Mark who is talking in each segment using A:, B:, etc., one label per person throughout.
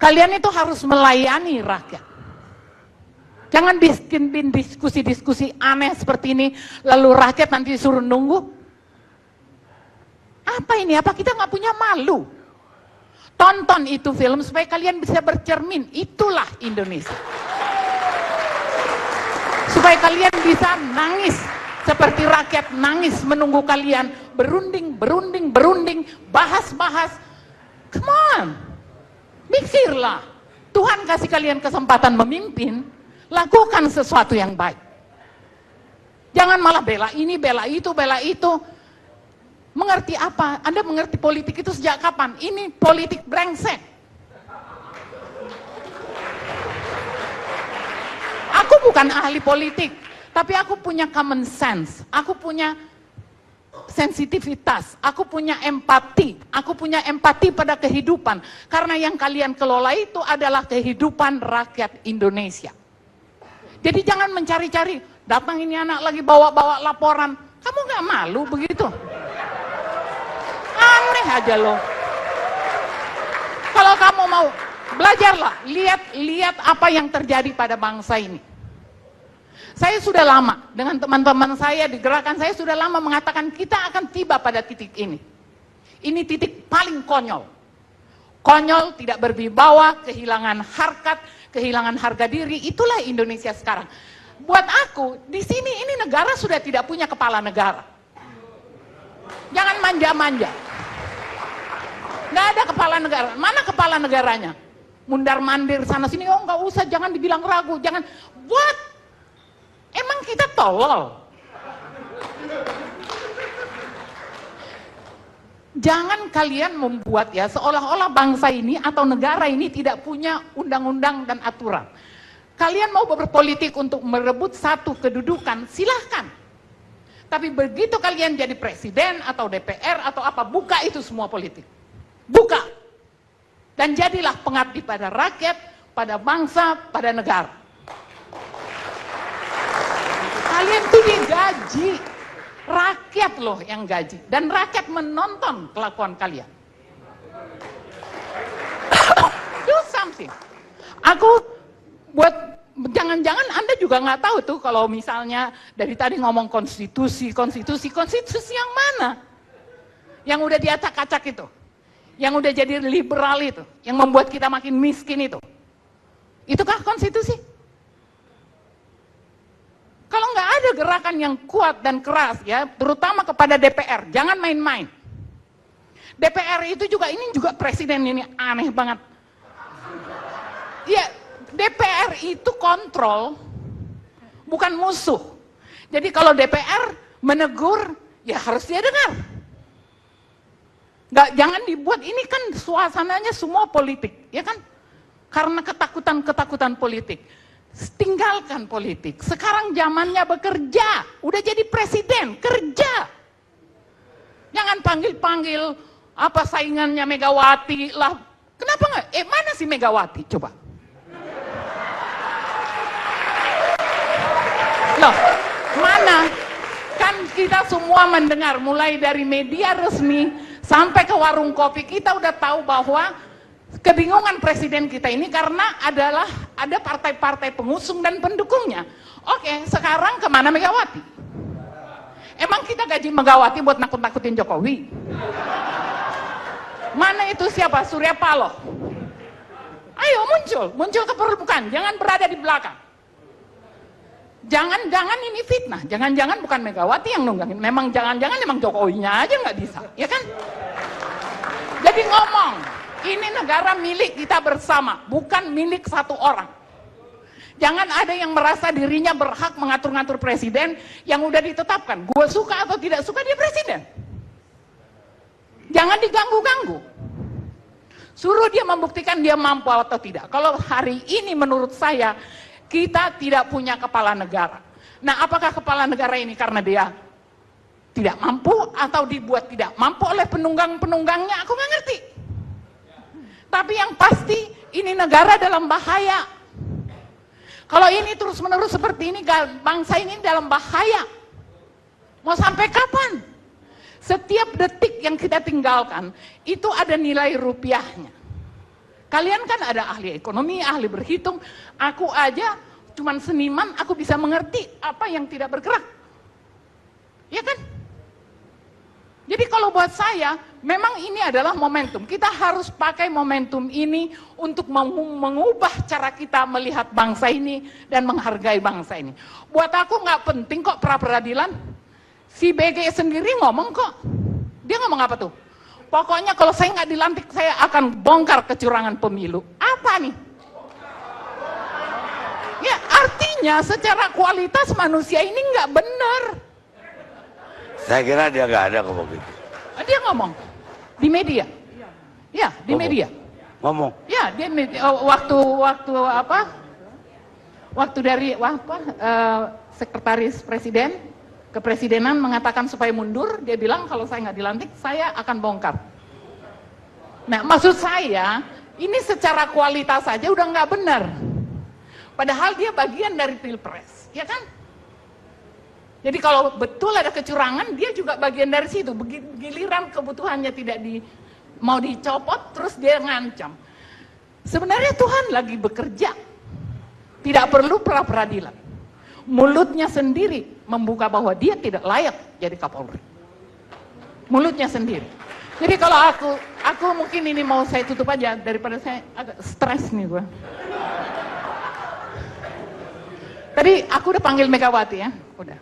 A: Kalian itu harus melayani rakyat. Jangan bikin diskusi-diskusi aneh seperti ini, lalu rakyat nanti disuruh nunggu. Apa ini? Apa kita nggak punya malu? Tonton itu film supaya kalian bisa bercermin. Itulah Indonesia. Supaya kalian bisa nangis seperti rakyat nangis menunggu kalian berunding, bahas-bahas. Come on, mikirlah. Tuhan kasih kalian kesempatan memimpin, lakukan sesuatu yang baik. Jangan malah bela ini, bela itu. Mengerti apa? Anda mengerti politik itu sejak kapan? Ini politik brengsek. Aku bukan ahli politik, tapi aku punya common sense. Aku punya sensitivitas, aku punya empati pada kehidupan. Karena yang kalian kelola itu adalah kehidupan rakyat Indonesia. Jadi jangan mencari-cari, datang ini anak lagi bawa-bawa laporan. Kamu nggak malu begitu? Aneh aja loh. Kalau kamu mau, belajarlah, lihat apa yang terjadi pada bangsa ini. Saya sudah lama, dengan teman-teman saya di gerakan saya sudah lama mengatakan kita akan tiba pada titik ini. Ini titik paling konyol. Konyol, tidak berwibawa, kehilangan harkat, kehilangan harga diri, itulah Indonesia sekarang. Buat aku, di sini ini negara sudah tidak punya kepala negara. Jangan manja-manja. Nggak ada kepala negara. Mana kepala negaranya? Mundar-mandir sana sini, oh nggak usah, jangan dibilang ragu, jangan. What? Emang kita tolol? Jangan kalian membuat ya seolah-olah bangsa ini atau negara ini tidak punya undang-undang dan aturan. Kalian mau berpolitik untuk merebut satu kedudukan, silahkan. Tapi begitu kalian jadi presiden atau DPR atau apa, buka itu semua politik. Buka. Dan jadilah pengabdi pada rakyat, pada bangsa, pada negara. Kalian tuh digaji, rakyat loh yang gaji, dan rakyat menonton kelakuan kalian. Do something. Aku buat, jangan-jangan Anda juga nggak tahu tuh kalau misalnya dari tadi ngomong konstitusi yang mana? Yang udah diacak-acak itu, yang udah jadi liberal itu, yang membuat kita makin miskin itu. Itukah konstitusi? Kalau nggak ada gerakan yang kuat dan keras ya, terutama kepada DPR, jangan main-main. DPR itu juga, ini juga presiden ini aneh banget. Ya, DPR itu kontrol, bukan musuh. Jadi kalau DPR menegur, ya harus dia dengar. Nggak, jangan dibuat, ini kan suasananya semua politik, ya kan? Karena ketakutan politik. Tinggalkan politik. Sekarang zamannya bekerja. Udah jadi presiden, kerja. Jangan panggil-panggil apa saingannya Megawati lah. Kenapa nggak? Mana si Megawati? Coba. Loh, mana? Kan kita semua mendengar, mulai dari media resmi sampai ke warung kopi, kita udah tahu bahwa kebingungan presiden kita ini karena ada partai-partai pengusung dan pendukungnya. Oke, sekarang kemana Megawati? Emang kita gaji Megawati buat nakut-nakutin Jokowi? Mana itu siapa? Surya Paloh. Ayo muncul ke permukaan, jangan berada di belakang. Jangan ini fitnah, jangan-jangan bukan Megawati yang nunggangin, memang jangan-jangan emang Jokowinya aja nggak bisa, ya kan? Jadi ngomong, ini negara milik kita bersama, bukan milik satu orang. Jangan ada yang merasa dirinya berhak mengatur-ngatur presiden yang udah ditetapkan. Gue suka atau tidak suka dia presiden. Jangan diganggu-ganggu. Suruh dia membuktikan dia mampu atau tidak. Kalau hari ini menurut saya, kita tidak punya kepala negara. Nah, apakah kepala negara ini karena dia tidak mampu atau dibuat tidak mampu oleh penunggang-penunggangnya? Aku nggak ngerti. Tapi yang pasti ini negara dalam bahaya. Kalau ini terus-menerus seperti ini, bangsa ini dalam bahaya. Mau sampai kapan? Setiap detik yang kita tinggalkan, itu ada nilai rupiahnya. Kalian kan ada ahli ekonomi, ahli berhitung. Aku aja cuman seniman, aku bisa mengerti apa yang tidak bergerak. Ya kan? Jadi kalau buat saya, memang ini adalah momentum. Kita harus pakai momentum ini untuk mengubah cara kita melihat bangsa ini dan menghargai bangsa ini. Buat aku nggak penting kok pra-peradilan. Si BG sendiri ngomong kok. Dia ngomong apa tuh? Pokoknya kalau saya nggak dilantik, saya akan bongkar kecurangan pemilu. Apa nih? Ya artinya secara kualitas manusia ini nggak benar.
B: Saya kira dia nggak ada ngomong gitu.
A: Dia ngomong di media. Ya, di media.
B: Ngomong.
A: Ya, dia waktu dari sekretaris presiden kepresidenan mengatakan supaya mundur, dia bilang kalau saya nggak dilantik, saya akan bongkar. Nah, maksud saya ini secara kualitas saja udah nggak benar. Padahal dia bagian dari pilpres, ya kan? Jadi kalau betul ada kecurangan, dia juga bagian dari situ. Giliran kebutuhannya tidak mau dicopot, terus dia ngancam. Sebenarnya Tuhan lagi bekerja. Tidak perlu pra-peradilan. Mulutnya sendiri membuka bahwa dia tidak layak jadi Kapolri. Mulutnya sendiri. Jadi kalau aku mungkin ini mau saya tutup aja, daripada saya agak stres nih gue. Tadi aku udah panggil Megawati ya, udah.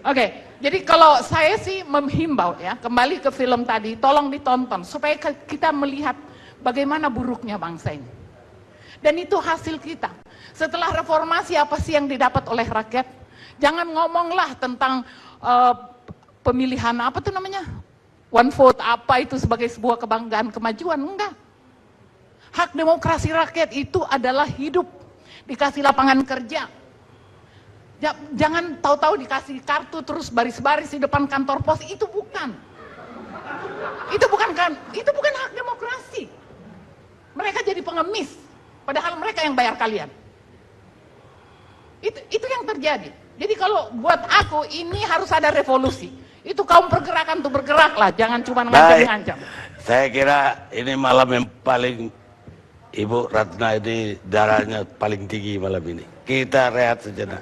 A: Oke, jadi kalau saya sih menghimbau ya, kembali ke film tadi, tolong ditonton supaya kita melihat bagaimana buruknya bangsa ini. Dan itu hasil kita. Setelah reformasi apa sih yang didapat oleh rakyat? Jangan ngomonglah tentang pemilihan apa tuh namanya? One vote apa itu sebagai sebuah kebanggaan kemajuan, enggak. Hak demokrasi rakyat itu adalah hidup, dikasih lapangan kerja. Jangan tahu-tahu dikasih kartu terus baris-baris di depan kantor pos, itu bukan. Itu bukan hak demokrasi. Mereka jadi pengemis, padahal mereka yang bayar kalian. Itu yang terjadi. Jadi kalau buat aku ini harus ada revolusi. Itu kaum pergerakan tuh bergeraklah, jangan cuma ngancam-ngancam.
B: Saya kira ini malam yang paling Ibu Ratna ini darahnya paling tinggi malam ini. Kita rehat sejenak.